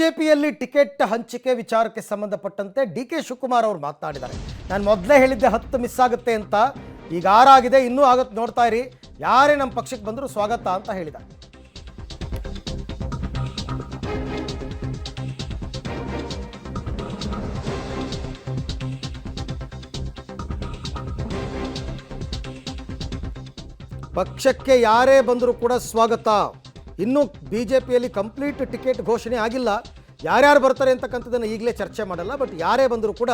ಬಿಜೆಪಿಯಲ್ಲಿ ಟಿಕೆಟ್ ಹಂಚಿಕೆ ವಿಚಾರಕ್ಕೆ ಸಂಬಂಧಪಟ್ಟಂತೆ ಡಿ.ಕೆ. ಶಿವಕುಮಾರ್ ಅವರು ಮಾತನಾಡಿದ್ದಾರೆ. ನಾನು ಮೊದಲೇ ಹೇಳಿದ್ದೆ 10 ಮಿಸ್ ಆಗುತ್ತೆ ಅಂತ, ಈಗ 6 ಆಗಿದೆ, ಇನ್ನೂ ಆಗುತ್ತೆ, ನೋಡ್ತಾ ಇರಿ, ಯಾರೇ ನಮ್ಮ ಪಕ್ಷಕ್ಕೆ ಬಂದರೂ ಸ್ವಾಗತ ಅಂತ ಹೇಳಿದ್ದಾರೆ. ಪಕ್ಷಕ್ಕೆ ಯಾರೇ ಬಂದರೂ ಕೂಡ ಸ್ವಾಗತ. ಇನ್ನೂ ಬಿಜೆಪಿಯಲ್ಲಿ ಕಂಪ್ಲೀಟ್ ಟಿಕೆಟ್ ಘೋಷಣೆ ಆಗಿಲ್ಲ, ಯಾರ್ಯಾರು ಬರ್ತಾರೆ ಅಂತಕ್ಕಂಥದ್ದನ್ನು ಈಗಲೇ ಚರ್ಚೆ ಮಾಡಲ್ಲ, ಬಟ್ ಯಾರೇ ಬಂದರೂ ಕೂಡ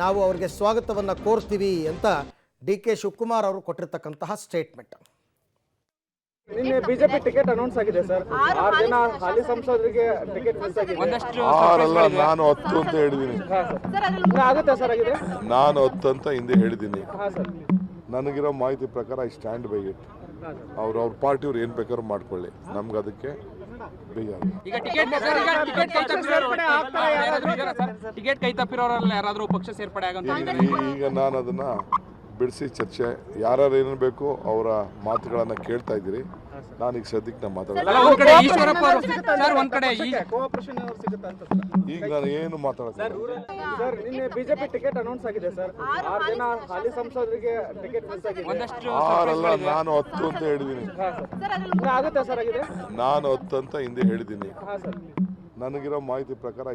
ನಾವು ಅವರಿಗೆ ಸ್ವಾಗತವನ್ನು ಕೋರ್ತೀವಿ ಅಂತ ಡಿ.ಕೆ. ಶಿವಕುಮಾರ್ ಅವರು ಕೊಟ್ಟಿರ್ತಕ್ಕಂತಹ ಸ್ಟೇಟ್ಮೆಂಟ್. ನಿನ್ನೆ ಬಿಜೆಪಿ ಟಿಕೆಟ್ ಅನೌನ್ಸ್ ಆಗಿದೆ ಸರ್. 6 ಜನ ಹಾಲಿ ಸಂಸದರಿಗೆ ಟಿಕೆಟ್ ಮಿಸ್ ಆಗಿದೆ. ಆರಲ್ಲ, ನಾನು 10 ಅಂತ ಹೇಳಿದ್ದೀನಿ. ಆಗುತ್ತೆ ಸರ್ ಆಗಿದೆ. ನಾನು 10 ಅಂತ ಹಿಂದೆ ಹೇಳಿದ್ದೀನಿ. ಹಾಂ ಸರ್. ನನಗಿರೋ ಮಾಹಿತಿ ಪ್ರಕಾರ ಐ ಸ್ಟ್ಯಾಂಡ್ ಬೈ ಇಟ್. ಅವ್ರ ಪಾರ್ಟಿಯವ್ರು ಏನು ಬೇಕಾದ್ರೂ ಮಾಡ್ಕೊಳ್ಳಿ, ನಮ್ಗೆ ಅದಕ್ಕೆ ಬೇಜಾರು. ಈಗ ಟಿಕೆಟ್ ಕೈ ತಪ್ಪಿರೋರೆಲ್ಲ ಯಾರಾದ್ರೂ ಪಕ್ಷ ಸೇರ್ಪಡೆ ಆಗಂತ ಈಗ ನಾನು ಅದನ್ನ ಬಿಡಿಸಿ ಚರ್ಚೆ ಯಾರು ಏನೇನು ಬೇಕು ಅವರ ಮಾತುಗಳನ್ನು ಕೇಳ್ತಾ ಇದ್ದೀರಿ. ನಾನೀಗ ಸದ್ಯಕ್ಕೆ ನಾನು ಮಾತಾಡೋದು ಈಗ ನಾನು ಏನು ಮಾತಾಡ್ತೀನಿ ಸರ್. ನಿನ್ನೆ ಬಿಜೆಪಿ ಟಿಕೆಟ್ ಅನೌನ್ಸ್ ಆಗಿದೆ ಸರ್. 6 ಜನ ಹಾಲಿ ಸಂಸದರಿಗೆ ಟಿಕೆಟ್ ಮಿಸ್ ಆಗಿದೆ. ಆರಲ್ಲ, ನಾನು 10 ಅಂತ ಹೇಳಿದ್ದೀನಿ. ಆಗುತ್ತೆ ಸರ್ ಆಗಿದೆ. ನಾನು 10 ಅಂತ ಹಿಂದೆ ಹೇಳಿದ್ದೀನಿ. ಹಾಂ ಸರ್. ನನಗಿರೋ ಮಾಹಿತಿ ಪ್ರಕಾರ